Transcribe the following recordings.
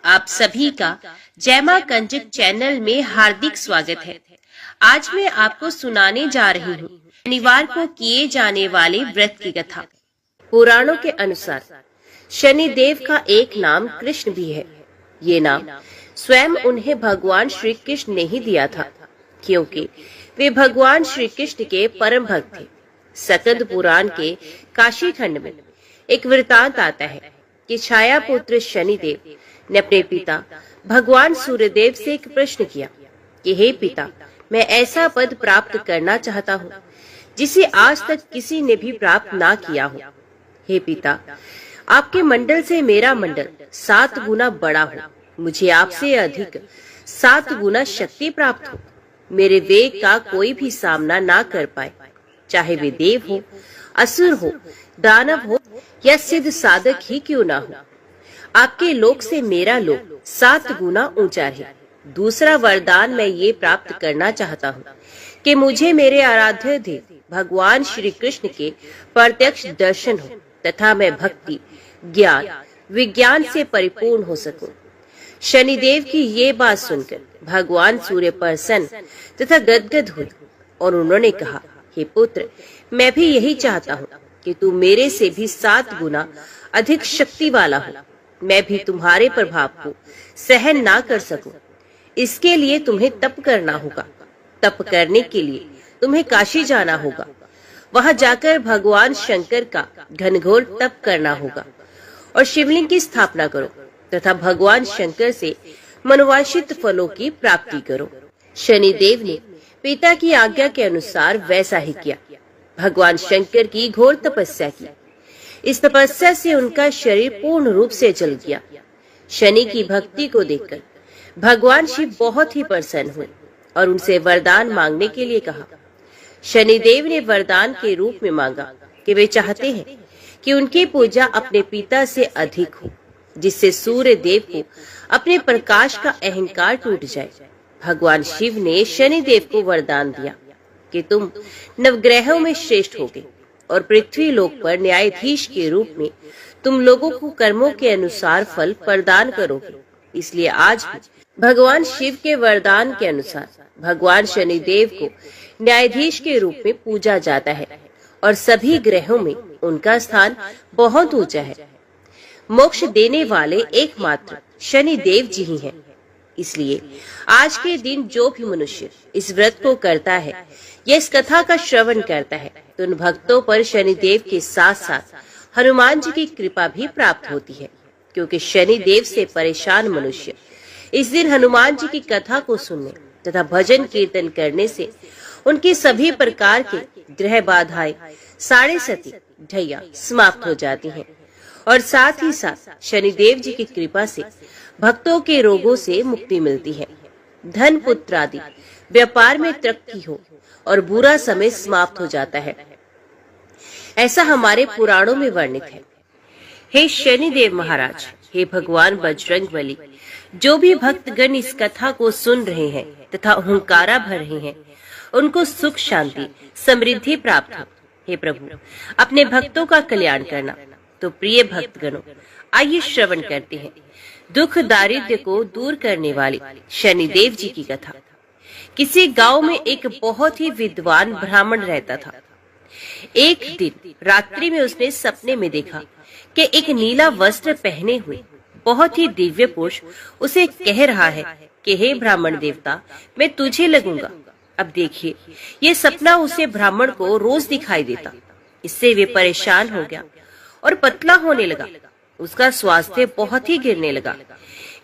आप सभी का जय मां कंजक चैनल में हार्दिक स्वागत है। आज मैं आपको सुनाने जा रही हूँ शनिवार को किए जाने वाले व्रत की कथा। पुराणों के अनुसार शनिदेव का एक नाम कृष्ण भी है। ये नाम स्वयं उन्हें भगवान श्री कृष्ण ने ही दिया था, क्योंकि वे भगवान श्री कृष्ण के परम भक्त थे। सकंद पुराण के काशी खंड में एक वृतांत आता है कि छाया पुत्र शनिदेव ने अपने पिता भगवान सूर्यदेव से एक प्रश्न किया कि हे पिता, मैं ऐसा पद प्राप्त करना चाहता हूँ जिसे आज तक किसी ने भी प्राप्त ना किया हो। हे पिता, आपके मंडल से मेरा मंडल 7 गुना बड़ा हो, मुझे आपसे अधिक 7 गुना शक्ति प्राप्त हो, मेरे वेग का कोई भी सामना ना कर पाए, चाहे वे देव हो, असुर हो, दानव हो या सिद्ध साधक ही क्यों ना हो। आपके लोक से मेरा लोक 7 गुना ऊंचा है। दूसरा वरदान मैं ये प्राप्त करना चाहता हूँ कि मुझे मेरे आराध्य देव भगवान श्री कृष्ण के प्रत्यक्ष दर्शन हो तथा मैं भक्ति, ज्ञान, विज्ञान से परिपूर्ण हो सकूं। शनिदेव की ये बात सुनकर भगवान सूर्य प्रसन्न तथा गदगद हुए और उन्होंने कहा, हे पुत्र, मैं भी यही चाहता हूँ कि तू मेरे से भी 7 गुना अधिक शक्ति वाला हो। मैं भी तुम्हारे प्रभाव को सहन ना कर सकूं। इसके लिए तुम्हें तप करना होगा। तप करने के लिए तुम्हें काशी जाना होगा। वहां जाकर भगवान शंकर का घनघोर तप करना होगा और शिवलिंग की स्थापना करो तथा भगवान शंकर से मनोवांछित फलों की प्राप्ति करो। शनिदेव ने पिता की आज्ञा के अनुसार वैसा ही किया। भगवान शंकर की घोर तपस्या की। इस तपस्या से उनका शरीर पूर्ण रूप से जल गया। शनि की भक्ति को देखकर भगवान शिव बहुत ही प्रसन्न हुए और उनसे वरदान मांगने के लिए कहा। शनिदेव ने वरदान के रूप में मांगा कि वे चाहते हैं कि उनकी पूजा अपने पिता से अधिक हो, जिससे सूर्य देव को अपने प्रकाश का अहंकार टूट जाए। भगवान शिव ने शनिदेव को वरदान दिया कि तुम नवग्रहों में श्रेष्ठ होगे और पृथ्वी लोक पर न्यायाधीश के रूप में तुम लोगों को कर्मों के अनुसार फल प्रदान करोगे। इसलिए आज भी भगवान शिव के वरदान के अनुसार भगवान शनिदेव को न्यायाधीश के रूप में पूजा जाता है और सभी ग्रहों में उनका स्थान बहुत ऊंचा है। मोक्ष देने वाले एकमात्र शनिदेव जी ही हैं। इसलिए आज के दिन जो भी मनुष्य इस व्रत को करता है या इस कथा का श्रवण करता है तो उन भक्तों पर शनिदेव के साथ साथ हनुमान जी की कृपा भी प्राप्त होती है, क्योंकि शनिदेव से परेशान मनुष्य इस दिन हनुमान जी की कथा को सुनने तथा भजन कीर्तन करने से उनकी सभी प्रकार के ग्रह बाधाएं, साढ़े सती ढैया समाप्त हो जाती हैं और साथ ही साथ शनिदेव जी की कृपा से भक्तों के रोगों से मुक्ति मिलती है। धन, पुत्र आदि व्यापार में तरक्की हो और बुरा समय समाप्त हो जाता है, ऐसा हमारे पुराणों में वर्णित है। हे शनिदेव महाराज, हे भगवान बजरंगबली, जो भी भक्तगण इस कथा को सुन रहे हैं तथा हुंकारा भर रहे हैं, उनको सुख, शांति, समृद्धि प्राप्त हो। हे प्रभु, अपने भक्तों का कल्याण करना। तो प्रिय भक्तगणों, आइए श्रवण करते हैं दुख दारिद्र्य को दूर करने वाले शनिदेव जी की कथा। किसी गांव में एक बहुत ही विद्वान ब्राह्मण रहता था। एक दिन रात्रि में उसने सपने में देखा कि एक नीला वस्त्र पहने हुए बहुत ही दिव्य पुरुष उसे कह रहा है कि हे ब्राह्मण देवता, मैं तुझे लगूंगा। अब देखिए, ये सपना उसे ब्राह्मण को रोज दिखाई देता। इससे वे परेशान हो गया और पतला होने लगा। उसका स्वास्थ्य बहुत ही गिरने लगा।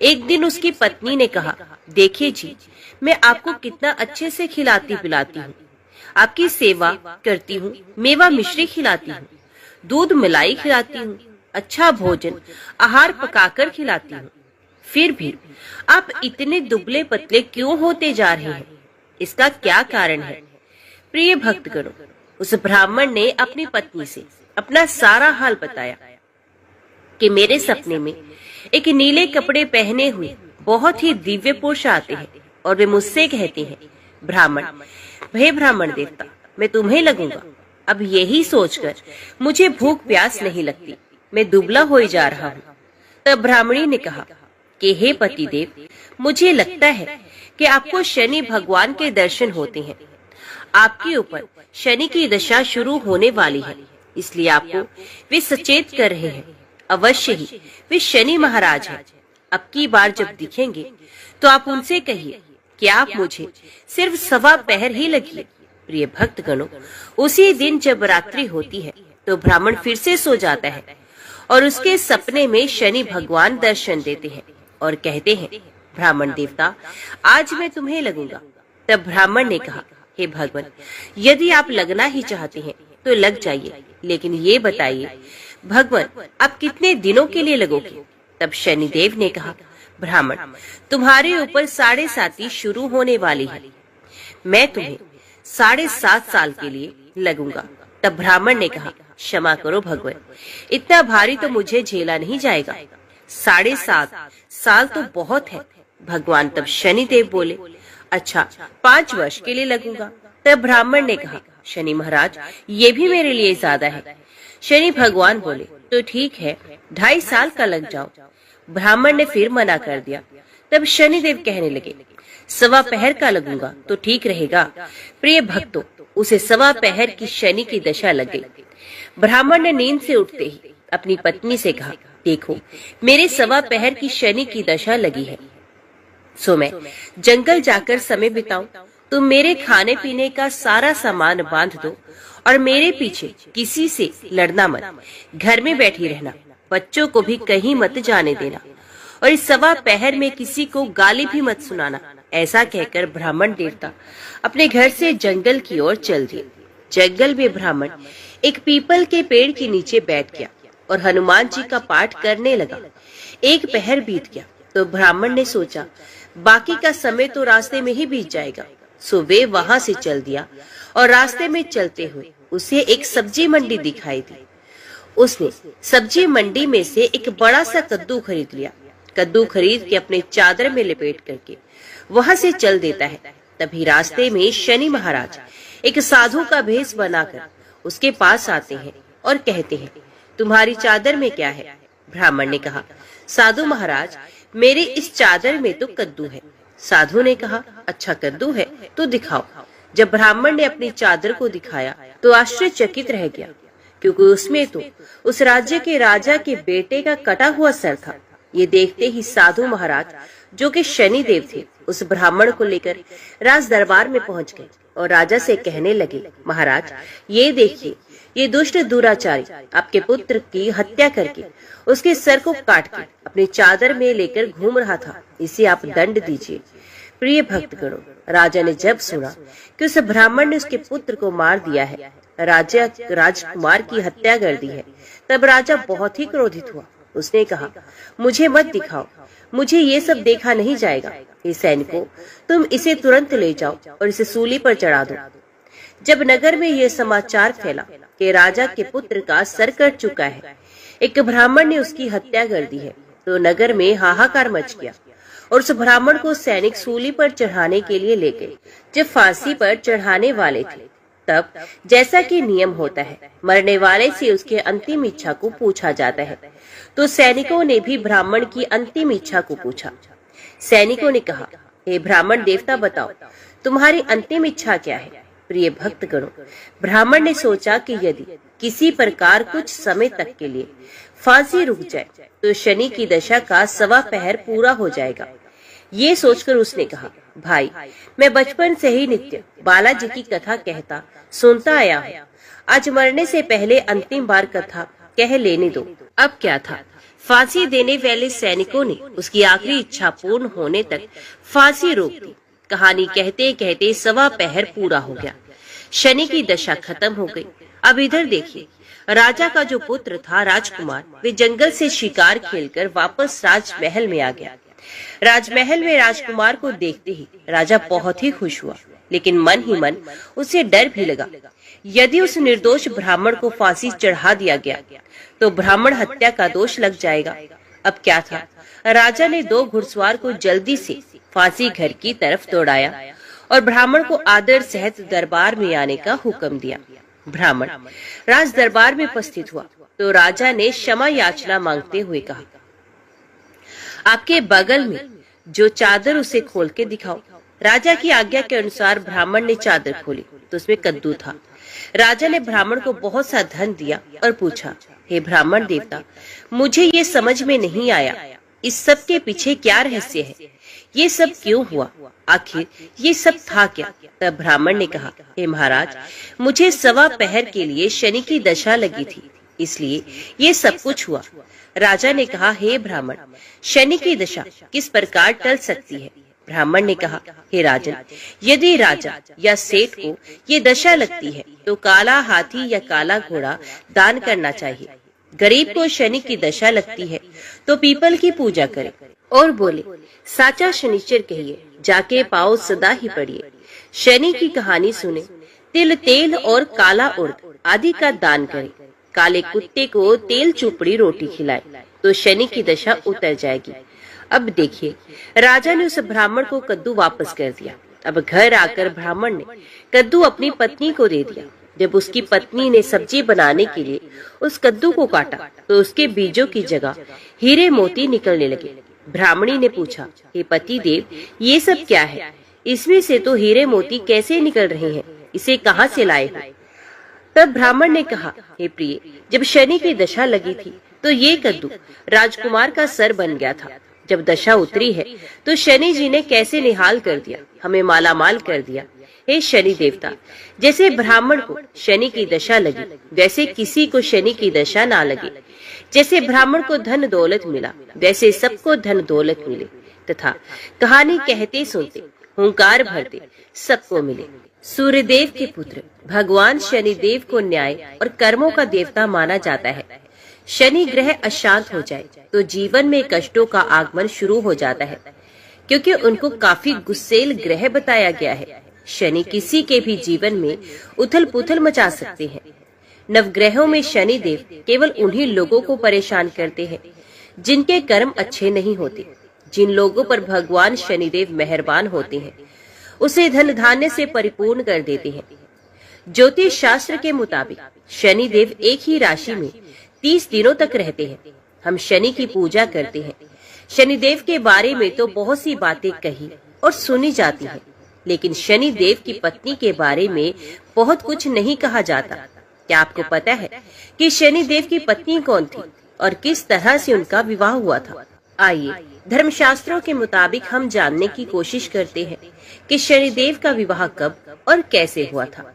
एक दिन उसकी पत्नी ने कहा, देखिए जी, मैं आपको कितना अच्छे से खिलाती पिलाती हूँ, आपकी सेवा करती हूँ, मेवा मिश्री खिलाती हूँ, दूध मलाई खिलाती हूँ, अच्छा भोजन आहार पकाकर खिलाती हूँ, फिर भी आप इतने दुबले पतले क्यों होते जा रहे हैं? इसका क्या कारण है? प्रिय भक्तगणों, उस ब्राह्मण ने अपनी पत्नी से अपना सारा हाल बताया कि मेरे सपने में एक नीले कपड़े पहने हुए बहुत ही दिव्य पुरुष आते हैं और वे मुझसे कहते हैं, ब्राह्मण, हे ब्राह्मण देवता, मैं तुम्हें लगूंगा। अब यही सोचकर मुझे भूख प्यास नहीं लगती, मैं दुबला हो जा रहा हूँ। तब ब्राह्मणी ने कहा कि हे पतिदेव, मुझे लगता है कि आपको शनि भगवान के दर्शन होते हैं। आपके ऊपर शनि की दशा शुरू होने वाली है, इसलिए आपको वे सचेत कर रहे हैं। अवश्य ही वे शनि महाराज हैं। अब की बार जब दिखेंगे तो आप उनसे कहिए कि आप मुझे सिर्फ 1.25 पहर ही लगिए। प्रिय भक्तगणों, उसी दिन जब रात्रि होती है तो ब्राह्मण फिर से सो जाता है और उसके सपने में शनि भगवान दर्शन देते हैं और कहते हैं, ब्राह्मण देवता, आज मैं तुम्हें लगूंगा। तब ब्राह्मण ने कहा, हे भगवान, यदि आप लगना ही चाहते हैं तो लग जाइए, लेकिन ये बताइए भगवान, आप कितने दिनों के लिए लगोगे? तब शनिदेव ने कहा, ब्राह्मण, तुम्हारे ऊपर 7.5 शुरू होने वाली है। मैं तुम्हें 7.5 साल के लिए लगूंगा। तब ब्राह्मण ने कहा, क्षमा करो भगवान, इतना भारी तो मुझे झेला नहीं जाएगा। 7.5 साल तो बहुत है। भगवान तब शनिदेव बोले, अच्छा 5 वर्ष के लिए लगूंगा। तब ब्राह्मण ने कहा, शनि महाराज, ये भी मेरे लिए ज्यादा है। शनि भगवान बोले, तो ठीक है, 2.5 साल का लग जाओ। ब्राह्मण ने फिर मना कर दिया। तब शनिदेव कहने लगे, 1.25 पहर का लगूंगा तो ठीक रहेगा। प्रिय भक्तों, उसे 1.25 पहर की शनि की दशा लग गई। ब्राह्मण ने नींद से उठते ही अपनी पत्नी से कहा, देखो, मेरे 1.25 पहर की शनि की दशा लगी है, सो मैं जंगल जाकर समय बिताऊं। तुम मेरे खाने पीने का सारा सामान बांध दो और मेरे पीछे किसी से लड़ना मत। घर में बैठी रहना, बच्चों को भी कहीं मत जाने देना और इस 1.25 पहर में किसी को गाली भी मत सुनाना। ऐसा कहकर ब्राह्मण देवता अपने घर से जंगल की ओर चल दिए। जंगल में ब्राह्मण एक पीपल के पेड़ के नीचे बैठ गया और हनुमान जी का पाठ करने लगा। 1 पहर बीत गया तो ब्राह्मण ने सोचा, बाकी का समय तो रास्ते में ही बीत जाएगा। सो वे वहां से चल दिया और रास्ते में चलते हुए उसे एक सब्जी मंडी दिखाई दी। उसने सब्जी मंडी में से एक बड़ा सा कद्दू खरीद लिया। कद्दू खरीद के अपने चादर में लपेट करके वहां से चल देता है। तभी रास्ते में शनि महाराज एक साधु का भेष बनाकर उसके पास आते हैं और कहते हैं, तुम्हारी चादर में क्या है? ब्राह्मण ने कहा, साधु महाराज, मेरे इस चादर में तो कद्दू है। साधु ने कहा, अच्छा कद्दू है तो दिखाओ। जब ब्राह्मण ने अपनी चादर को दिखाया तो आश्चर्यचकित रह गया, क्योंकि उसमें तो उस राज्य के राजा के बेटे का कटा हुआ सर था। ये देखते ही साधु महाराज, जो कि शनिदेव थे, उस ब्राह्मण को लेकर राज दरबार में पहुंच गए और राजा से कहने लगे, महाराज, ये देखिए, ये दुष्ट दुराचारी आपके पुत्र की हत्या करके उसके सर को काट के अपनी चादर में लेकर घूम रहा था, इसे आप दंड दीजिए। प्रिय भक्तगणों, राजा ने जब सुना कि उस ब्राह्मण ने उसके पुत्र को मार दिया है, राजा राजकुमार की हत्या कर दी है, तब राजा बहुत ही क्रोधित हुआ। उसने कहा, मुझे मत दिखाओ, मुझे ये सब देखा नहीं जाएगा। ये सैनिकों, तुम इसे तुरंत ले जाओ और इसे सूली पर चढ़ा दो। जब नगर में ये समाचार फैला कि राजा के पुत्र का सर कट चुका है, एक ब्राह्मण ने उसकी हत्या कर दी है, तो नगर में हाहाकार मच गया और उस ब्राह्मण को सैनिक सूली पर चढ़ाने के लिए ले गए। जब फांसी पर चढ़ाने वाले थे, तब जैसा कि नियम होता है, मरने वाले से उसके अंतिम इच्छा को पूछा जाता है, तो सैनिकों ने भी ब्राह्मण की अंतिम इच्छा को पूछा। सैनिकों ने कहा, हे ब्राह्मण देवता, बताओ तुम्हारी अंतिम इच्छा क्या है? प्रिय भक्तगणों, ब्राह्मण ने सोचा कि यदि किसी प्रकार कुछ समय तक के लिए फांसी रुक जाए तो शनि की दशा का 1.25 पहर पूरा हो जाएगा। ये सोचकर उसने कहा, भाई, मैं बचपन से ही नित्य बालाजी की कथा कहता सुनता आया हूँ। आज मरने से पहले अंतिम बार कथा कह लेने दो। अब क्या था, फांसी देने वाले सैनिकों ने उसकी आखिरी इच्छा पूर्ण होने तक फांसी रोक दी। कहानी कहते कहते 1.25 पहर पूरा हो गया। शनि की दशा खत्म हो गई। अब इधर देखिए, राजा का जो पुत्र था राजकुमार, वे जंगल से शिकार खेलकर वापस राजमहल में आ गया। राजमहल में राजकुमार को देखते ही राजा बहुत ही खुश हुआ, लेकिन मन ही मन उसे डर भी लगा। यदि उस निर्दोष ब्राह्मण को फांसी चढ़ा दिया गया तो ब्राह्मण हत्या का दोष लग जाएगा। अब क्या था, राजा ने 2 घुड़सवार को जल्दी से फांसी घर की तरफ दौड़ाया और ब्राह्मण को आदर सहित दरबार में आने का हुक्म दिया। ब्राह्मण राज दरबार में उपस्थित हुआ तो राजा ने क्षमा याचना मांगते हुए कहा, आपके बगल में जो चादर उसे खोल के दिखाओ। राजा की आज्ञा के अनुसार ब्राह्मण ने चादर खोली तो उसमें कद्दू था। राजा ने ब्राह्मण को बहुत सा धन दिया और पूछा, हे ब्राह्मण देवता, मुझे ये समझ में नहीं आया, इस सब के पीछे क्या रहस्य है? ये सब क्यों हुआ? आखिर ये सब था क्या? तब ब्राह्मण ने कहा, हे महाराज, मुझे 1.25 पहर के लिए शनि की दशा लगी थी, इसलिए ये सब कुछ हुआ। राजा ने कहा, हे ब्राह्मण, शनि की दशा किस प्रकार टल सकती है? ब्राह्मण ने कहा, हे राजन, यदि राजा या सेठ को ये दशा लगती है तो काला हाथी या काला घोड़ा दान करना चाहिए। गरीब को शनि की दशा लगती है तो पीपल की पूजा करे और बोले, साचा शनिचर कहिए, जाके पाओ सदा ही पढ़िए। शनि की कहानी सुने, तिल तेल और काला उर्द आदि का दान करे। काले कुत्ते को तेल चुपड़ी रोटी खिलाए तो शनि की दशा उतर जाएगी। अब देखिए, राजा ने उस ब्राह्मण को कद्दू वापस कर दिया। अब घर आकर ब्राह्मण ने कद्दू अपनी पत्नी को दे दिया। जब उसकी पत्नी ने सब्जी बनाने के लिए उस कद्दू को काटा तो उसके बीजों की जगह हीरे मोती निकलने लगे। ब्राह्मणी ने पूछा, हे पति देव, ये सब क्या है? इसमें से तो हीरे मोती कैसे निकल रहे हैं? इसे कहाँ से लाए हो? तब ब्राह्मण ने कहा, हे प्रिय, जब शनि की दशा लगी थी तो ये कद्दू राजकुमार का सर बन गया था। जब दशा उतरी है तो शनि जी ने कैसे निहाल कर दिया, हमें मालामाल कर दिया। हे शनि देवता, जैसे ब्राह्मण को शनि की दशा लगी वैसे किसी को शनि की दशा ना लगे। जैसे ब्राह्मण को धन दौलत मिला वैसे सबको धन दौलत मिले, तथा कहानी कहते सुनते हुंकार भरते सबको मिले। सूर्यदेव के पुत्र भगवान शनिदेव को न्याय और कर्मों का देवता माना जाता है। शनि ग्रह अशांत हो जाए तो जीवन में कष्टों का आगमन शुरू हो जाता है, क्योंकि उनको काफी गुस्सेल ग्रह बताया गया है। शनि किसी के भी जीवन में उथल पुथल मचा सकते हैं। नवग्रहों में शनि देव केवल उन्हीं लोगों को परेशान करते हैं जिनके कर्म अच्छे नहीं होते। जिन लोगों पर भगवान शनिदेव मेहरबान होते हैं उसे धन धान्य से परिपूर्ण कर देते हैं। ज्योतिष शास्त्र के मुताबिक शनिदेव एक ही राशि में 30 दिनों तक रहते हैं। हम शनि की पूजा करते हैं। शनिदेव के बारे में तो बहुत सी बातें कही और सुनी जाती हैं, लेकिन शनिदेव की पत्नी के बारे में बहुत कुछ नहीं कहा जाता। क्या आपको पता है कि शनिदेव की पत्नी कौन थी और किस तरह से उनका विवाह हुआ था? आइए धर्मशास्त्रों के मुताबिक हम जानने की कोशिश करते हैं कि शनिदेव का विवाह कब और कैसे हुआ था।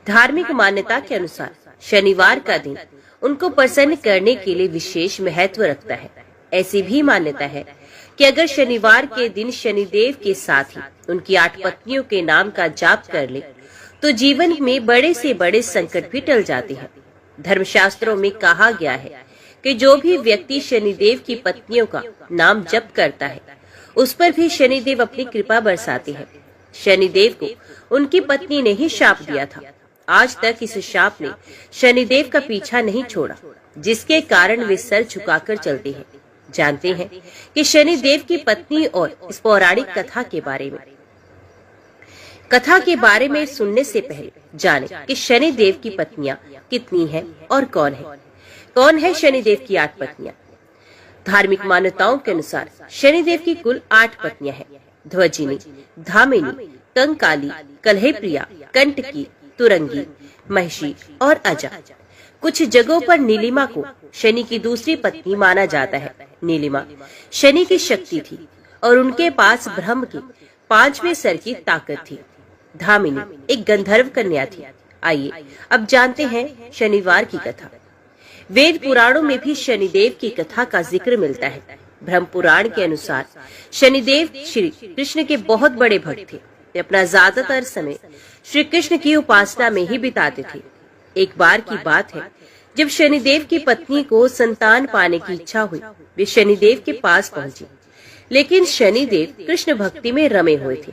धार्मिक मान्यता के अनुसार शनिवार का दिन उनको प्रसन्न करने के लिए विशेष महत्व रखता है। ऐसी भी मान्यता है कि अगर शनिवार के दिन शनिदेव के साथ ही उनकी 8 पत्नियों के नाम का जाप कर ले तो जीवन में बड़े से बड़े संकट भी टल जाते हैं। धर्मशास्त्रों में कहा गया है कि जो भी व्यक्ति शनिदेव की पत्नियों का नाम जप करता है उस पर भी शनिदेव अपनी कृपा बरसाते हैं। शनिदेव को उनकी पत्नी ने ही शाप दिया था। आज तक इस शाप ने शनिदेव का पीछा नहीं छोड़ा, जिसके कारण वे सर झुकाकर चलते हैं। जानते हैं कि शनिदेव की पत्नी और इस पौराणिक कथा के बारे में सुनने से पहले जाने कि शनिदेव की पत्नियां कितनी हैं और कौन है शनिदेव की 8 पत्नियां। धार्मिक मान्यताओं के अनुसार शनिदेव की कुल 8 पत्नियां हैं। ध्वजिनी, धामिनी, कंकाली, कलहप्रिया, कंटकी, तुरंगी, महिषी और अजा। कुछ जगहों पर नीलिमा को शनि की दूसरी पत्नी माना जाता है। नीलिमा शनि की शक्ति थी और उनके पास ब्रह्म की 5वें सर की ताकत थी। धामिनी एक गंधर्व कन्या थी। आइए अब जानते हैं शनिवार की कथा। वेद पुराणों में भी शनिदेव की कथा का जिक्र मिलता है। ब्रह्म पुराण के अनुसार शनिदेव श्री कृष्ण के बहुत बड़े भक्त थे। वे अपना ज्यादातर समय श्री कृष्ण की उपासना में ही बिताते थे। एक बार की बात है, जब शनिदेव की पत्नी को संतान पाने की इच्छा हुई, वे शनिदेव के पास पहुंची, लेकिन शनिदेव कृष्ण भक्ति में रमे हुए थे।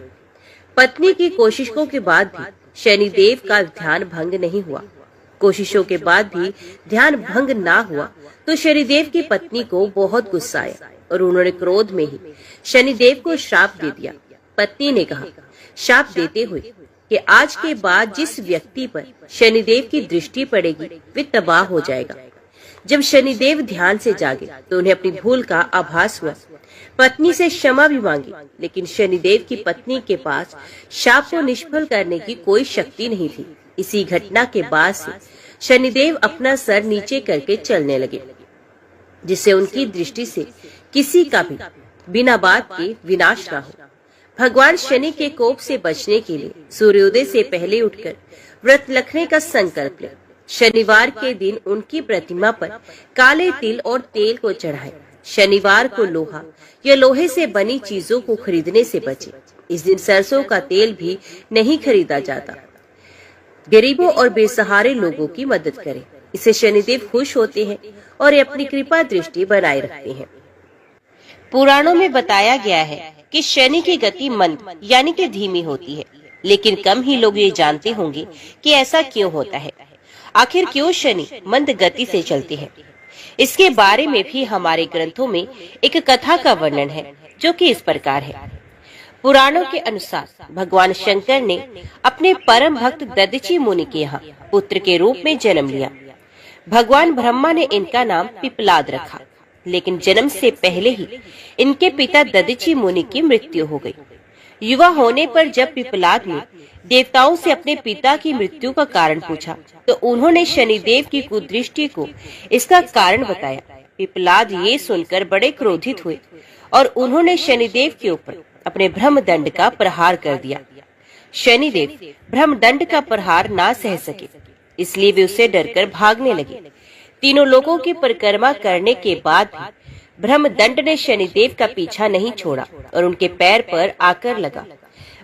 पत्नी की कोशिशों के बाद भी शनिदेव का ध्यान भंग नहीं हुआ। कोशिशों के बाद भी ध्यान भंग ना हुआ तो शनिदेव की पत्नी को बहुत गुस्सा आया और उन्होंने क्रोध में ही शनिदेव को श्राप दे दिया। पत्नी ने कहा श्राप देते हुए कि आज के बाद जिस व्यक्ति पर शनिदेव की दृष्टि पड़ेगी वे तबाह हो जाएगा। जब शनिदेव ध्यान से जागे तो उन्हें अपनी भूल का आभास हुआ। पत्नी से क्षमा भी मांगी, लेकिन शनिदेव की पत्नी के पास शाप को निष्फल करने की कोई शक्ति नहीं थी। इसी घटना के बाद से शनिदेव अपना सर नीचे करके चलने लगे, जिससे उनकी दृष्टि से किसी का भी बिना बात के विनाश न हो। भगवान शनि के कोप से बचने के लिए सूर्योदय से पहले उठकर व्रत रखने का संकल्प लें। शनिवार के दिन उनकी प्रतिमा पर काले तिल और तेल को चढ़ाएं। शनिवार को लोहा या लोहे से बनी चीजों को खरीदने से बचें। इस दिन सरसों का तेल भी नहीं खरीदा जाता। गरीबों और बेसहारे लोगों की मदद करें। इससे शनिदेव खुश होते हैं और अपनी कृपा दृष्टि बनाए रखते हैं। पुराणों में बताया गया है कि शनि की गति मंद यानी कि धीमी होती है, लेकिन कम ही लोग ये जानते होंगे कि ऐसा क्यों होता है। आखिर क्यों शनि मंद गति से चलते हैं? इसके बारे में भी हमारे ग्रंथों में एक कथा का वर्णन है, जो कि इस प्रकार है। पुराणों के अनुसार भगवान शंकर ने अपने परम भक्त दधीचि मुनि के यहाँ पुत्र के रूप में जन्म लिया। भगवान ब्रह्मा ने इनका नाम पिपलाद रखा, लेकिन जन्म से पहले ही इनके पिता दधीचि मुनि की मृत्यु हो गई। युवा होने पर जब पिपलाद ने देवताओं से अपने पिता की मृत्यु का कारण पूछा, तो उन्होंने शनिदेव की कुदृष्टि को इसका कारण बताया। पिपलाद ये सुनकर बड़े क्रोधित हुए और उन्होंने शनिदेव के ऊपर अपने ब्रह्मदंड का प्रहार कर दिया। शनिदेव ब्रह्मदंड का प्रहार ना सह सके, इसलिए वे उससे डरकर भागने लगे। तीनों लोगों की परिक्रमा करने के बाद भी ब्रह्मदंड ने शनिदेव का पीछा नहीं छोड़ा और उनके पैर पर आकर लगा।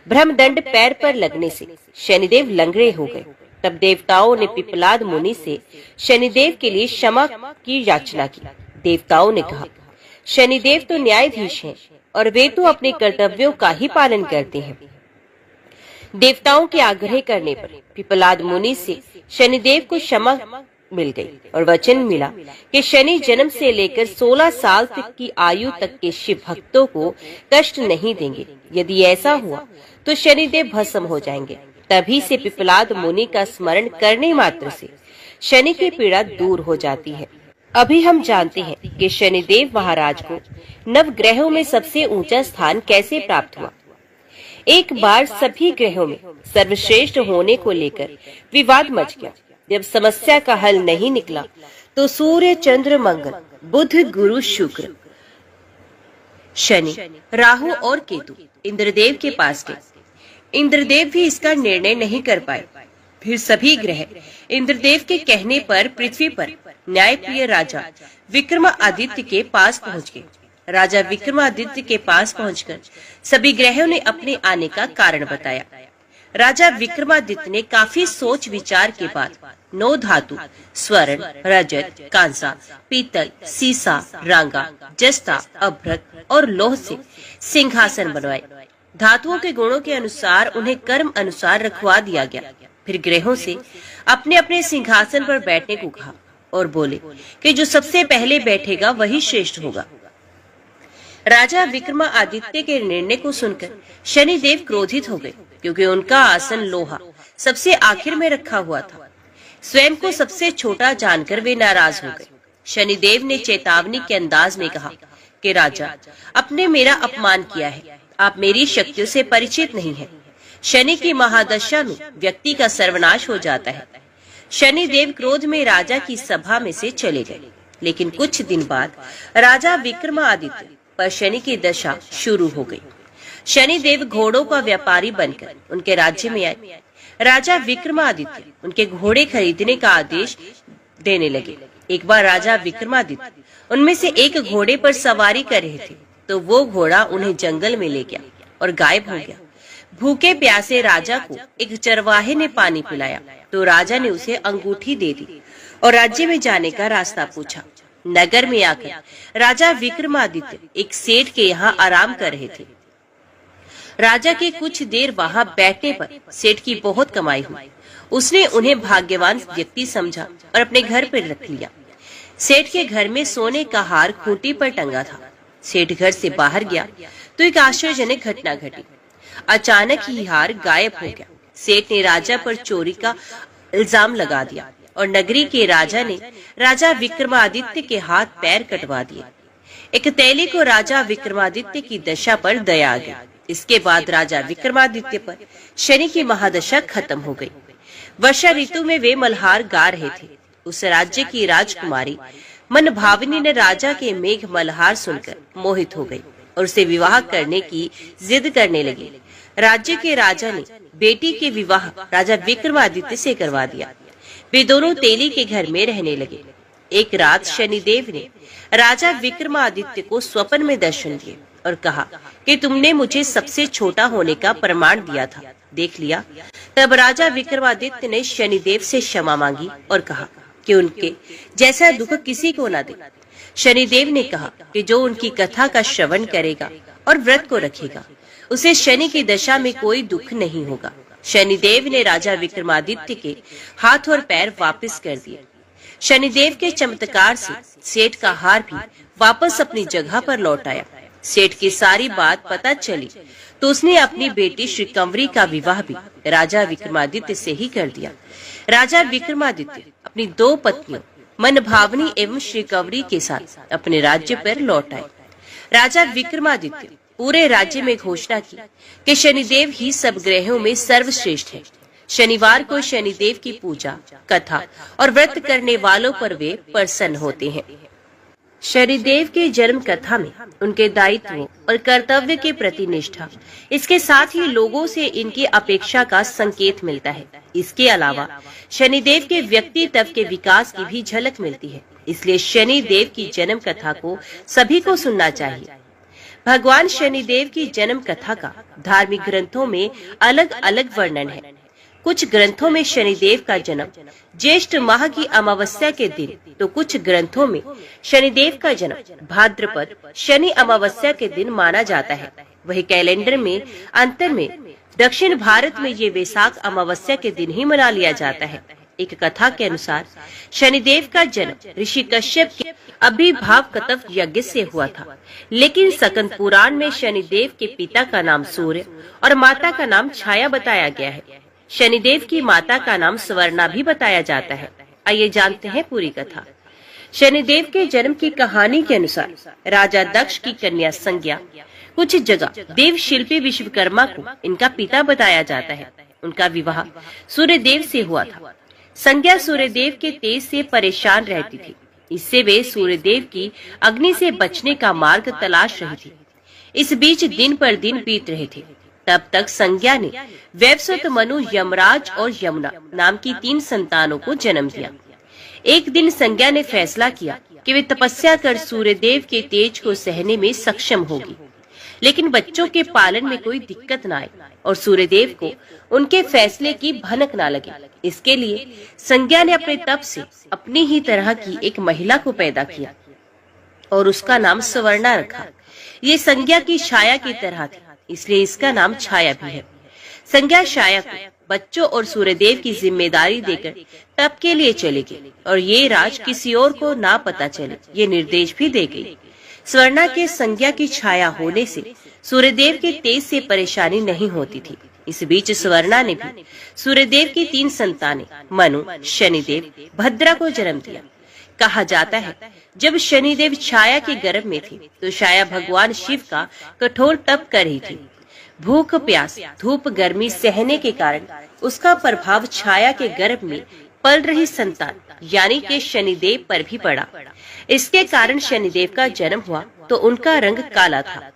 ब्रह्मदंड पैर पर लगने से शनिदेव लंगड़े हो गए। तब देवताओं ने पिपलाद मुनि से शनिदेव के लिए क्षमा की याचना की। देवताओं ने कहा, शनिदेव तो न्यायाधीश हैं और वे तो अपने कर्तव्यों का ही पालन करते हैं। देवताओं के आग्रह करने पर पिपलाद मुनि से शनिदेव को क्षमा मिल गई और वचन मिला कि शनि जन्म से लेकर 16 साल तक की आयु तक के शिव भक्तों को कष्ट नहीं देंगे। यदि ऐसा हुआ तो शनिदेव भस्म हो जाएंगे। तभी से पिपलाद मुनि का स्मरण करने मात्र से शनि की पीड़ा दूर हो जाती है। अभी हम जानते हैं कि शनिदेव महाराज को नवग्रहों में सबसे ऊंचा स्थान कैसे प्राप्त हुआ। एक बार सभी ग्रहों में सर्वश्रेष्ठ होने को लेकर विवाद मच गया। जब समस्या का हल नहीं निकला तो सूर्य, चंद्र, मंगल, बुध, गुरु, शुक्र, शनि, राहु और केतु इंद्रदेव के पास गए। इंद्रदेव भी इसका निर्णय नहीं कर पाए। फिर सभी ग्रह इंद्रदेव के कहने पर पृथ्वी पर न्यायप्रिय राजा विक्रमादित्य के पास पहुंच गए। राजा विक्रमादित्य के पास पहुंचकर सभी ग्रहों ने अपने आने का कारण बताया। राजा विक्रमादित्य ने काफी सोच विचार के बाद 9 धातु स्वर्ण, रजत, कांसा, पीतल, सीसा, रांगा, जस्ता, अभ्रक और लोह से सिंहासन बनवाए। धातुओं के गुणों के अनुसार उन्हें कर्म अनुसार रखवा दिया गया। फिर ग्रहों से अपने अपने सिंहासन पर बैठने को कहा और बोले कि जो सबसे पहले बैठेगा वही श्रेष्ठ होगा। राजा विक्रमादित्य के निर्णय को सुनकर शनिदेव क्रोधित हो गए, क्योंकि उनका आसन लोहा सबसे आखिर में रखा हुआ था। स्वयं को सबसे छोटा जानकर वे नाराज हो गए। शनिदेव ने चेतावनी के अंदाज में कहा कि राजा, आपने मेरा अपमान किया है। आप मेरी शक्तियों से परिचित नहीं हैं। शनि की महादशा में व्यक्ति का सर्वनाश हो जाता है। शनिदेव क्रोध में राजा की सभा में से चले गए। लेकिन कुछ दिन बाद राजा विक्रमादित्य पर शनि की दशा शुरू हो गई। शनिदेव घोड़ों का व्यापारी बनकर उनके राज्य में आए। राजा विक्रमादित्य उनके घोड़े खरीदने का आदेश देने लगे। एक बार राजा विक्रमादित्य उनमें से एक घोड़े पर सवारी कर रहे थे, तो वो घोड़ा उन्हें जंगल में ले गया और गायब हो गया। भूखे प्यासे राजा को एक चरवाहे ने पानी पिलाया, तो राजा ने उसे अंगूठी दे दी और राज्य में जाने का रास्ता पूछा। नगर में आकर राजा विक्रमादित्य एक सेठ के यहाँ आराम कर रहे थे। राजा के कुछ देर वहाँ बैठने पर सेठ की बहुत कमाई हुई। उसने उन्हें भाग्यवान व्यक्ति समझा और अपने घर पर रख लिया। सेठ के घर में सोने का हार खूंटी पर टंगा था। सेठ घर से बाहर गया तो एक आश्चर्यजनक घटना घटी। अचानक ही हार गायब हो गया। सेठ ने राजा पर चोरी का इल्जाम लगा दिया और नगरी के राजा ने राजा विक्रमादित्य के हाथ पैर कटवा दिए। एक तेली को राजा विक्रमादित्य की दशा पर दया आ गई। इसके बाद राजा विक्रमादित्य पर शनि की महादशा खत्म हो गई। वर्षा ऋतु में वे मल्हार गा रहे थे। उस राज्य की राजकुमारी मनभावनी ने राजा के मेघ मल्हार सुनकर मोहित हो गई और उसे विवाह करने की जिद करने लगी। राज्य के राजा ने बेटी के विवाह राजा विक्रमादित्य से करवा दिया। वे दोनों तेली के घर में रहने लगे। एक रात शनिदेव ने राजा विक्रमादित्य को स्वप्न में दर्शन दिए और कहा कि तुमने मुझे सबसे छोटा होने का प्रमाण दिया था, देख लिया। तब राजा विक्रमादित्य ने शनिदेव से क्षमा मांगी और कहा कि उनके जैसा दुख किसी को न दे। शनिदेव ने कहा कि जो उनकी कथा का श्रवण करेगा और व्रत को रखेगा उसे शनि की दशा में कोई दुख नहीं होगा। शनिदेव ने राजा विक्रमादित्य के हाथ और पैर वापस कर दिए। शनिदेव के चमत्कार से सेठ का हार भी वापस अपनी जगह पर लौट आया। सेठ की सारी बात पता चली तो उसने अपनी बेटी श्रीकंवरी का विवाह भी राजा विक्रमादित्य से ही कर दिया। राजा विक्रमादित्य अपनी 2 पत्नियों मनभावनी एवं श्रीकंवरी के साथ अपने राज्य पर लौट आए। राजा विक्रमादित्य पूरे राज्य में घोषणा की कि शनिदेव ही सब ग्रहों में सर्वश्रेष्ठ है। शनिवार को शनिदेव की पूजा, कथा और व्रत करने वालों पर वे प्रसन्न होते हैं। शनिदेव के जन्म कथा में उनके दायित्वों और कर्तव्य के प्रति निष्ठा, इसके साथ ही लोगों से इनकी अपेक्षा का संकेत मिलता है। इसके अलावा शनिदेव के व्यक्तित्व के विकास की भी झलक मिलती है। इसलिए शनिदेव की जन्म कथा को सभी को सुनना चाहिए। भगवान शनिदेव की जन्म कथा का धार्मिक ग्रंथों में अलग अलग वर्णन है। कुछ ग्रंथों में शनिदेव का जन्म ज्येष्ठ माह की अमावस्या के दिन, तो कुछ ग्रंथों में शनिदेव का जन्म भाद्रपद शनि अमावस्या के दिन माना जाता है। वही कैलेंडर में अंतर में दक्षिण भारत में ये वैशाख अमावस्या के दिन ही मना लिया जाता है। एक कथा के अनुसार शनिदेव का जन्म ऋषि कश्यप के अभिभावकत्व यज्ञ से हुआ था, लेकिन सकंद पुराण में शनिदेव के पिता का नाम सूर्य और माता का नाम छाया बताया गया है। शनिदेव की माता का नाम स्वर्णा भी बताया जाता है। आइए जानते हैं पूरी कथा। शनिदेव के जन्म की कहानी के अनुसार राजा दक्ष की कन्या संज्ञा, कुछ जगह देव शिल्पी विश्वकर्मा को इनका पिता बताया जाता है। उनका विवाह सूर्यदेव से हुआ था। संज्ञा सूर्यदेव के तेज से परेशान रहती थी। इससे वे सूर्यदेव की अग्नि से बचने का मार्ग तलाश रही थी। इस बीच दिन पर दिन बीत रहे थे। तब तक संज्ञा ने वैवस्वत, मनु, यमराज और यमुना नाम की 3 संतानों को जन्म दिया। एक दिन संज्ञा ने फैसला किया कि वे तपस्या कर सूर्यदेव के तेज को सहने में सक्षम होगी, लेकिन बच्चों के पालन में कोई दिक्कत न आए और सूर्यदेव को उनके फैसले की भनक न लगे। इसके लिए संज्ञा ने अपने तप से अपनी ही तरह की एक महिला को पैदा किया और उसका नाम स्वर्णा रखा। ये संज्ञा की छाया की तरह थी, इसलिए इसका नाम छाया भी है। संज्ञा छाया को बच्चों और सूर्यदेव की जिम्मेदारी देकर तप के लिए चली गई और ये राज किसी और को ना पता चले, ये निर्देश भी दे गई। स्वर्णा के संज्ञा की छाया होने से सूर्यदेव के तेज से परेशानी नहीं होती थी। इस बीच स्वर्णा ने भी सूर्यदेव की 3 संतानें मनु, शनिदेव, भद्रा को जन्म दिया। कहा जाता है जब शनिदेव छाया के गर्भ में थे तो छाया भगवान शिव का कठोर तप कर रही थी। भूख, प्यास, धूप, गर्मी सहने के कारण उसका प्रभाव छाया के गर्भ में पल रही संतान यानी कि शनिदेव पर भी पड़ा। इसके कारण शनिदेव का जन्म हुआ तो उनका रंग काला था।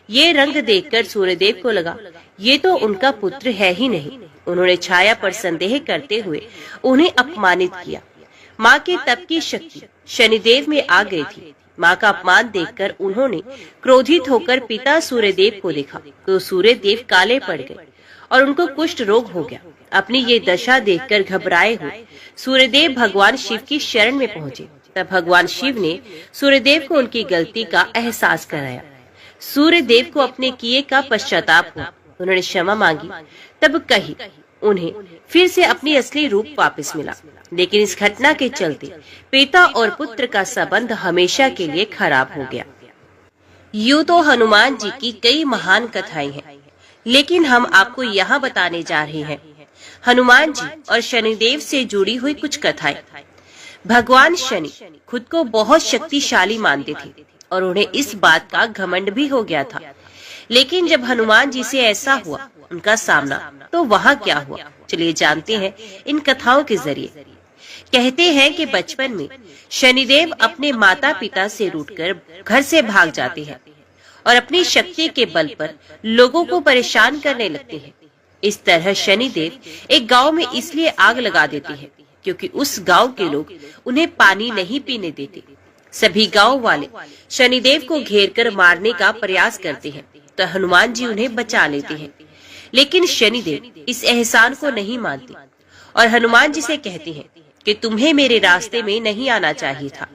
ये रंग देखकर सूर्यदेव को लगा ये तो उनका पुत्र है ही नहीं। उन्होंने छाया पर संदेह करते हुए उन्हें अपमानित किया। माँ के तप की शक्ति शनिदेव में आ गई थी। माँ का अपमान देखकर उन्होंने क्रोधित होकर पिता सूर्यदेव को देखा तो सूर्यदेव काले पड़ गए और उनको कुष्ठ रोग हो गया। अपनी ये दशा देखकर घबराए हुए सूर्यदेव भगवान शिव की शरण में पहुँचे। तब भगवान शिव ने सूर्यदेव को उनकी गलती का एहसास कराया। सूर्यदेव को अपने किए का पश्चाताप हुआ। उन्होंने क्षमा मांगी। तब कही उन्हें फिर से अपनी असली रूप वापस मिला। लेकिन इस घटना के चलते पिता और पुत्र का संबंध हमेशा के लिए खराब हो गया। यूं तो हनुमान जी की कई महान कथाएं हैं, लेकिन हम आपको यहाँ बताने जा रहे हैं हनुमान जी और शनिदेव से जुड़ी हुई कुछ कथाएं। भगवान शनि खुद को बहुत शक्तिशाली मानते थे और उन्हें इस बात का घमंड भी हो गया था। लेकिन जब हनुमान जी से ऐसा हुआ उनका सामना, तो वहाँ क्या हुआ, चलिए जानते हैं इन कथाओं के जरिए। कहते हैं कि बचपन में शनिदेव अपने माता पिता से रूठकर घर से भाग जाते हैं और अपनी शक्ति के बल पर लोगों को परेशान करने लगते हैं। इस तरह शनिदेव एक गांव में इसलिए आग लगा देते हैं क्योंकि उस गांव के लोग उन्हें पानी नहीं पीने देते। सभी गांव वाले शनिदेव को घेरकर मारने का प्रयास करते हैं, तो हनुमान जी उन्हें बचा लेते हैं। लेकिन शनिदेव इस एहसान को नहीं मानते और हनुमान जी से कहते हैं कि तुम्हें मेरे रास्ते में नहीं आना चाहिए था।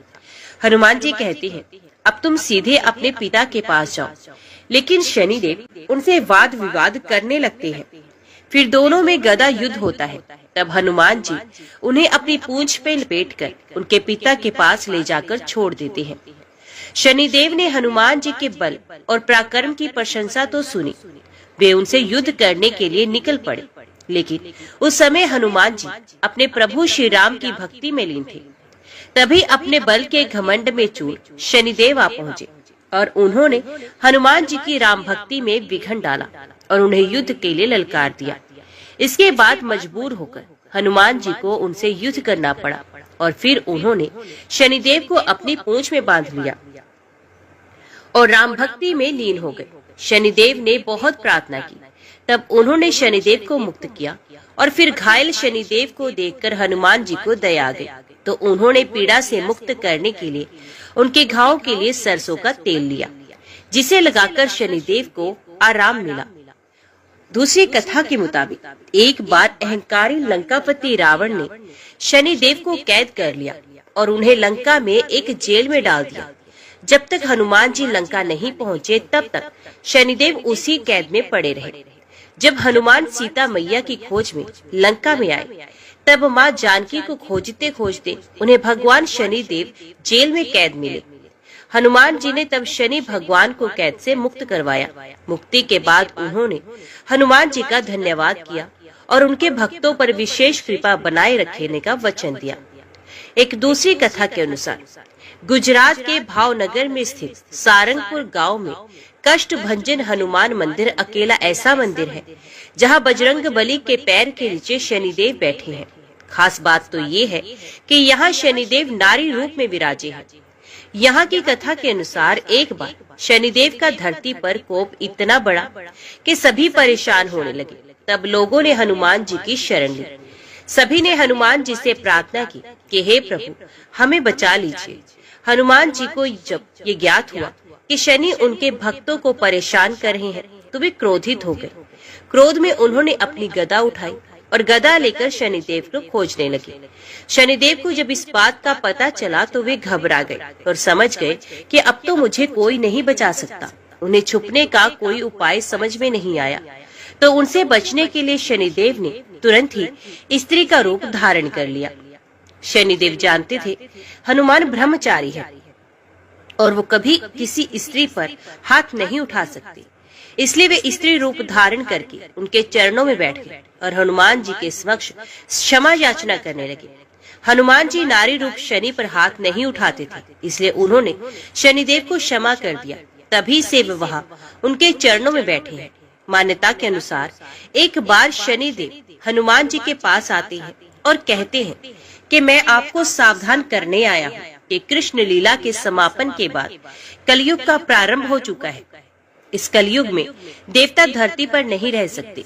हनुमान जी कहते हैं, अब तुम सीधे अपने पिता के पास जाओ। लेकिन शनिदेव उनसे वाद विवाद करने लगते हैं। फिर दोनों में गदा युद्ध होता है। तब हनुमान जी उन्हें अपनी पूंछ पे लपेटकर उनके पिता के पास ले जाकर छोड़ देते हैं। शनिदेव ने हनुमान जी के बल और पराक्रम की प्रशंसा तो सुनी, वे उनसे युद्ध करने के लिए निकल पड़े। लेकिन उस समय हनुमान जी अपने प्रभु श्री राम की भक्ति में लीन थे। तभी अपने बल के घमंड में चूर शनिदेव आ पहुँचे और उन्होंने हनुमान जी की राम भक्ति में विघन डाला और उन्हें युद्ध के लिए ललकार दिया। इसके बाद मजबूर होकर हनुमान जी को उनसे युद्ध करना पड़ा और फिर उन्होंने शनिदेव को अपनी पूंछ में बांध लिया और राम भक्ति में लीन हो गए। शनिदेव ने बहुत प्रार्थना की, तब उन्होंने शनिदेव को मुक्त किया और फिर घायल शनिदेव को देखकर हनुमान जी को दया आ गई, तो उन्होंने पीड़ा से मुक्त करने के लिए उनके घाव के लिए सरसों का तेल लिया, जिसे लगाकर शनिदेव को आराम मिला। दूसरी कथा के मुताबिक एक बार अहंकारी लंकापति रावण ने शनिदेव को कैद कर लिया और उन्हें लंका में एक जेल में डाल दिया। जब तक हनुमान जी लंका नहीं पहुँचे तब तक शनिदेव उसी कैद में पड़े रहे। जब हनुमान सीता मैया की खोज में लंका में आए, तब माँ जानकी को खोजते खोजते उन्हें भगवान शनिदेव जेल में कैद मिले। हनुमान जी ने तब शनि भगवान को कैद से मुक्त करवाया। मुक्ति के बाद उन्होंने हनुमान जी का धन्यवाद किया और उनके भक्तों पर विशेष कृपा बनाए रखने का वचन दिया। एक दूसरी कथा के अनुसार गुजरात के भावनगर में स्थित सारंगपुर गांव में कष्ट भंजन हनुमान मंदिर अकेला ऐसा मंदिर है जहां बजरंग बली के पैर के नीचे शनिदेव बैठे हैं। खास बात तो ये है कि यहाँ शनिदेव नारी रूप में विराजे हैं। यहाँ की कथा के अनुसार एक बार शनिदेव का धरती पर कोप इतना बड़ा कि सभी परेशान होने लगे। तब लोगों ने हनुमान जी की शरण ली। सभी ने हनुमान जी से प्रार्थना की कि हे प्रभु, हमें बचा लीजिए। हनुमान जी को जब ये ज्ञात हुआ कि शनि उनके भक्तों को परेशान कर रहे हैं, तो वे क्रोधित हो गए। क्रोध में उन्होंने अपनी गदा उठाई और गदा लेकर शनिदेव को खोजने लगे। शनिदेव को जब इस बात का पता चला तो वे घबरा गए और समझ गए कि अब तो मुझे कोई नहीं बचा सकता। उन्हें छुपने का कोई उपाय समझ में नहीं आया, तो उनसे बचने के लिए शनिदेव ने तुरंत ही स्त्री का रूप धारण कर लिया। शनिदेव जानते थे हनुमान ब्रह्मचारी है और वो कभी किसी स्त्री पर हाथ नहीं उठा सकते, इसलिए वे स्त्री रूप धारण करके उनके चरणों में बैठ गए और हनुमान जी के समक्ष क्षमा याचना करने लगे। हनुमान जी नारी रूप शनि पर हाथ नहीं उठाते थे, इसलिए उन्होंने शनिदेव को क्षमा कर दिया। तभी से वे वहाँ उनके चरणों में बैठे हैं। मान्यता के अनुसार एक बार शनिदेव हनुमान जी के पास आते हैं और कहते हैं कि मैं आपको सावधान करने आया हूँ कि कृष्ण लीला के समापन के बाद कलयुग का प्रारंभ हो चुका है। इस कलयुग में देवता धरती पर नहीं रह सकते,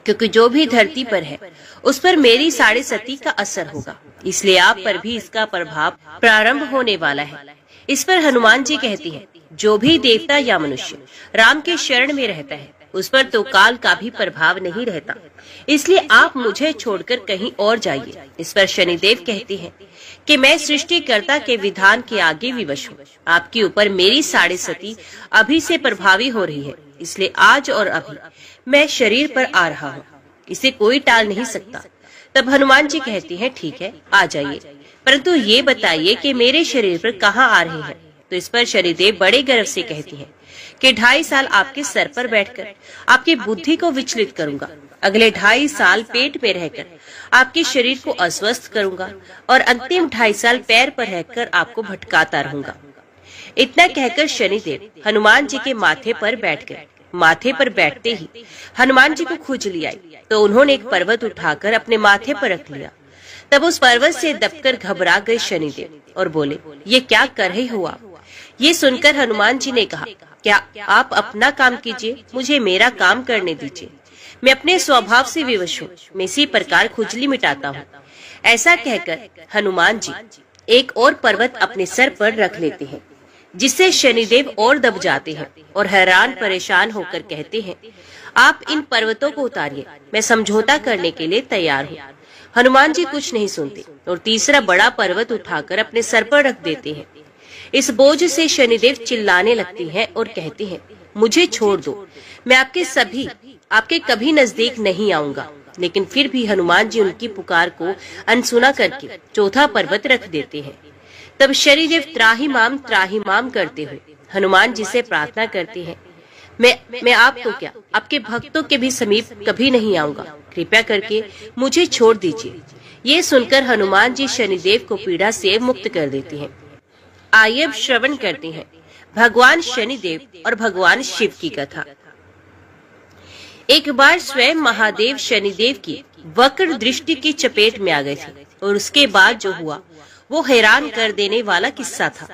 क्योंकि जो भी धरती पर है उस पर मेरी साढ़े सती का असर होगा, इसलिए आप पर भी इसका प्रभाव प्रारंभ होने वाला है। इस पर हनुमान जी कहती हैं, जो भी देवता या मनुष्य राम के शरण में रहता है उस पर तो काल का भी प्रभाव नहीं रहता, इसलिए आप मुझे छोड़कर कहीं और जाइए। इस पर शनिदेव कहते हैं कि मैं सृष्टिकर्ता के विधान के आगे विवश हूँ। आपके ऊपर मेरी साढ़े सती अभी से प्रभावी हो रही है, इसलिए आज और अभी मैं शरीर पर आ रहा हूँ, इसे कोई टाल नहीं सकता। तब हनुमान जी कहते हैं, ठीक है, आ जाइए, परंतु ये बताइए कि मेरे शरीर पर कहाँ आ रहे हैं। तो इस पर शनिदेव बड़े गर्व से कहते हैं कि 2.5 साल आपके सर पर बैठकर आपकी बुद्धि को विचलित करूंगा। अगले 2.5 साल पेट में रहकर आपके शरीर को अस्वस्थ करूंगा और अंतिम 2.5 साल पैर पर रहकर आपको भटकाता रहूंगा। इतना कहकर शनिदेव हनुमान जी के माथे पर बैठ गए। माथे पर बैठते ही हनुमान जी को खुजली आई तो उन्होंने एक पर्वत उठाकर अपने माथे पर रख लिया। तब उस पर्वत से दबकर घबरा गए शनिदेव और बोले, ये क्या कर रहे हो आप? ये सुनकर हनुमान जी ने कहा, क्या आप अपना काम कीजिए, मुझे मेरा काम करने दीजिए। मैं अपने स्वभाव से विवश हूँ, मैं इसी प्रकार खुजली मिटाता हूँ। ऐसा कहकर हनुमान जी एक और पर्वत अपने सर पर रख लेते हैं, जिससे शनिदेव और दब जाते हैं और हैरान परेशान होकर कहते हैं, आप इन पर्वतों को उतारिए, मैं समझौता करने के लिए तैयार हूँ। हनुमान जी कुछ नहीं सुनते और तीसरा बड़ा पर्वत उठाकर अपने सर पर रख देते हैं। इस बोझ से शनिदेव चिल्लाने लगते हैं और कहते हैं, मुझे छोड़ दो, मैं आपके कभी नजदीक नहीं आऊंगा। लेकिन फिर भी हनुमान जी उनकी पुकार को अनसुना करके चौथा पर्वत रख देते हैं। तब शनिदेव त्राहिमाम करते हुए हनुमान जी से प्रार्थना करते हैं, मैं आपको क्या, आपके भक्तों के भी समीप कभी नहीं आऊंगा, कृपया करके मुझे छोड़ दीजिए। ये सुनकर हनुमान जी शनिदेव को पीड़ा से मुक्त कर देते हैं। आइए अब श्रवण करते हैं भगवान शनिदेव और भगवान शिव की कथा। एक बार स्वयं महादेव शनिदेव की वक्र दृष्टि की चपेट में आ गए थे और उसके बाद जो हुआ वो हैरान कर देने वाला किस्सा था।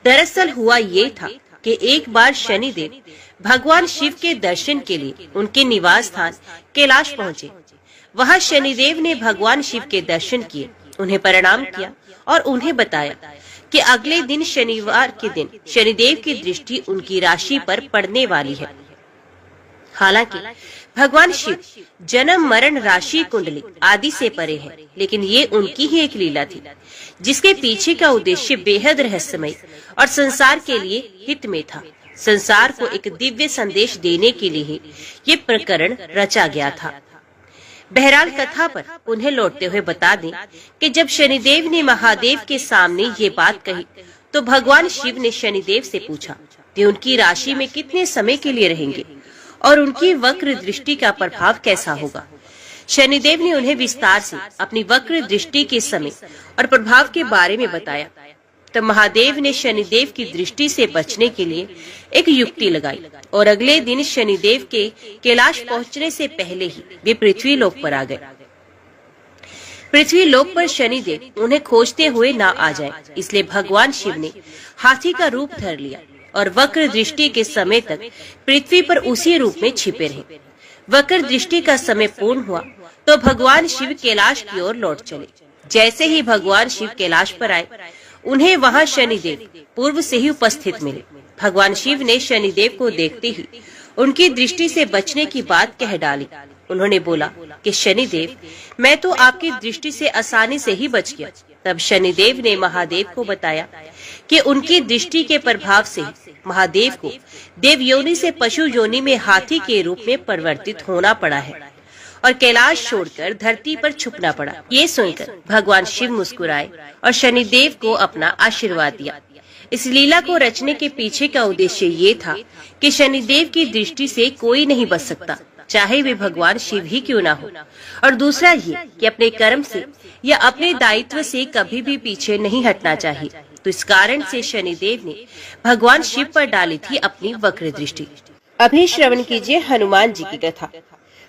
दरअसल हुआ ये था कि एक बार शनिदेव भगवान शिव के दर्शन के लिए उनके निवास स्थान कैलाश पहुँचे। वहाँ शनिदेव ने भगवान शिव के दर्शन किए, उन्हें प्रणाम किया और उन्हें बताया कि अगले दिन शनिवार के दिन शनिदेव की दृष्टि उनकी राशि पर पड़ने वाली है। हालांकि भगवान शिव जन्म मरण राशि कुंडली आदि से परे हैं, लेकिन ये उनकी ही एक लीला थी जिसके पीछे का उद्देश्य बेहद रहस्यमय और संसार के लिए हित में था। संसार को एक दिव्य संदेश देने के लिए ही ये प्रकरण रचा गया था। बहरहाल कथा पर उन्हें लौटते हुए बता दें कि जब शनिदेव ने महादेव के सामने ये बात कही तो भगवान शिव ने शनिदेव से पूछा कि उनकी राशि में कितने समय के लिए रहेंगे और उनकी वक्र दृष्टि का प्रभाव कैसा होगा। शनिदेव ने उन्हें विस्तार से अपनी वक्र दृष्टि के समय और प्रभाव के बारे में बताया। तब महादेव ने शनिदेव की दृष्टि से बचने के लिए एक युक्ति लगाई और अगले दिन शनिदेव के कैलाश पहुंचने से पहले ही वे पृथ्वी लोक पर आ गए। पृथ्वी लोक पर शनिदेव उन्हें खोजते हुए ना आ जाए, इसलिए भगवान शिव ने हाथी का रूप धर लिया और वक्र दृष्टि के समय तक पृथ्वी पर उसी रूप में छिपे रहे। वक्र दृष्टि का समय पूर्ण हुआ तो भगवान शिव कैलाश की ओर लौट चले। जैसे ही भगवान शिव कैलाश पर आए, उन्हें वहां शनिदेव पूर्व से ही उपस्थित मिले। भगवान शिव ने शनिदेव को देखते ही उनकी दृष्टि से बचने की बात कह डाली। उन्होंने बोला कि शनिदेव, मैं तो आपकी दृष्टि से आसानी से ही बच गया। तब शनिदेव ने महादेव को बताया कि उनकी दृष्टि के प्रभाव से महादेव को देव योनि से पशु योनि में हाथी के रूप में परिवर्तित होना पड़ा है और कैलाश छोड़कर धरती पर छुपना पड़ा। ये सुनकर भगवान शिव मुस्कुराए और शनिदेव को अपना आशीर्वाद दिया। इस लीला को रचने के पीछे का उद्देश्य ये था कि शनिदेव की दृष्टि से कोई नहीं बच सकता, चाहे वे भगवान शिव ही क्यों ना हो। और दूसरा ये कि अपने कर्म से या अपने दायित्व से कभी भी पीछे नहीं हटना चाहिए। तो इस कारण से शनिदेव ने भगवान शिव पर डाली थी अपनी वक्र दृष्टि। अभी श्रवण कीजिए हनुमान जी की कथा।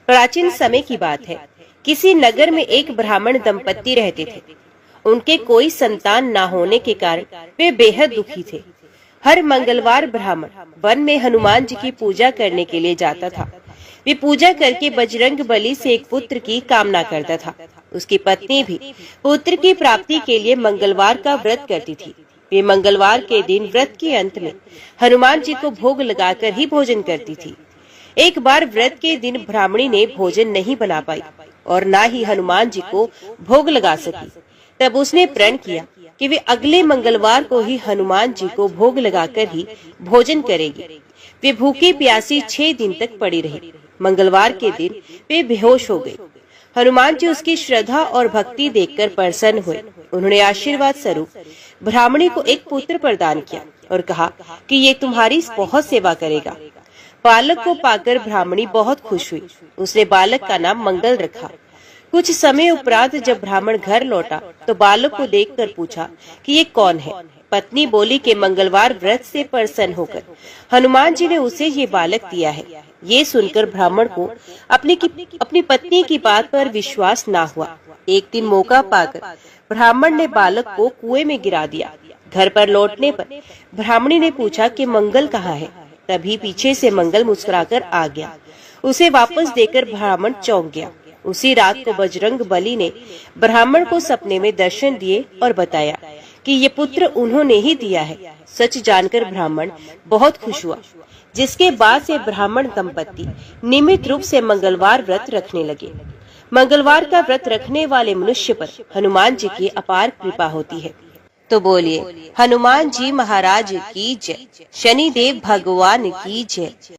प्राचीन समय की बात है। किसी नगर में एक ब्राह्मण दंपति रहते थे। उनके कोई संतान न होने के कारण वे बेहद दुखी थे। हर मंगलवार ब्राह्मण वन में हनुमान जी की पूजा करने के लिए जाता था। वे पूजा करके बजरंग बली से एक पुत्र की कामना करता था। उसकी पत्नी भी पुत्र की प्राप्ति के लिए मंगलवार का व्रत करती थी। वे मंगलवार के दिन व्रत के अंत में हनुमान जी को भोग लगाकर ही भोजन करती थी। एक बार व्रत के दिन ब्राह्मणी ने भोजन नहीं बना पाई और न ही हनुमान जी को भोग लगा सकी। तब उसने प्रण किया कि वे अगले मंगलवार को ही हनुमान जी को भोग लगाकर ही भोजन करेगी। वे भूखी प्यासी 6 दिन तक पड़ी रही। मंगलवार के दिन वे बेहोश हो गई। हनुमान जी उसकी श्रद्धा और भक्ति देखकर प्रसन्न हुए। उन्होंने आशीर्वाद स्वरूप ब्राह्मणी को एक पुत्र प्रदान किया और कहा कि ये तुम्हारी बहुत सेवा करेगा। बालक को पाकर ब्राह्मणी बहुत खुश हुई। उसने बालक का नाम मंगल रखा। कुछ समय उपरांत जब ब्राह्मण घर लौटा तो बालक को देखकर पूछा कि ये कौन है। पत्नी बोली कि मंगलवार व्रत से प्रसन्न होकर हनुमान जी ने उसे ये बालक दिया है। ये सुनकर ब्राह्मण को अपनी पत्नी की बात पर विश्वास ना हुआ। एक दिन मौका पाकर ब्राह्मण ने बालक को कुएं में गिरा दिया। घर पर लौटने पर ब्राह्मणी ने पूछा कि मंगल कहाँ है। तभी पीछे से मंगल मुस्कुराकर आ गया। उसे वापस देकर ब्राह्मण चौंक गया। उसी रात को बजरंग बली ने ब्राह्मण को सपने में दर्शन दिए और बताया कि ये पुत्र उन्होंने ही दिया है। सच जानकर ब्राह्मण बहुत खुश हुआ, जिसके बाद से ब्राह्मण दंपति नियमित रूप से मंगलवार व्रत रखने लगे। मंगलवार का व्रत रखने वाले मनुष्य पर हनुमान जी की अपार कृपा होती है। तो बोलिए हनुमान जी महाराज की जय, शनिदेव भगवान की जय।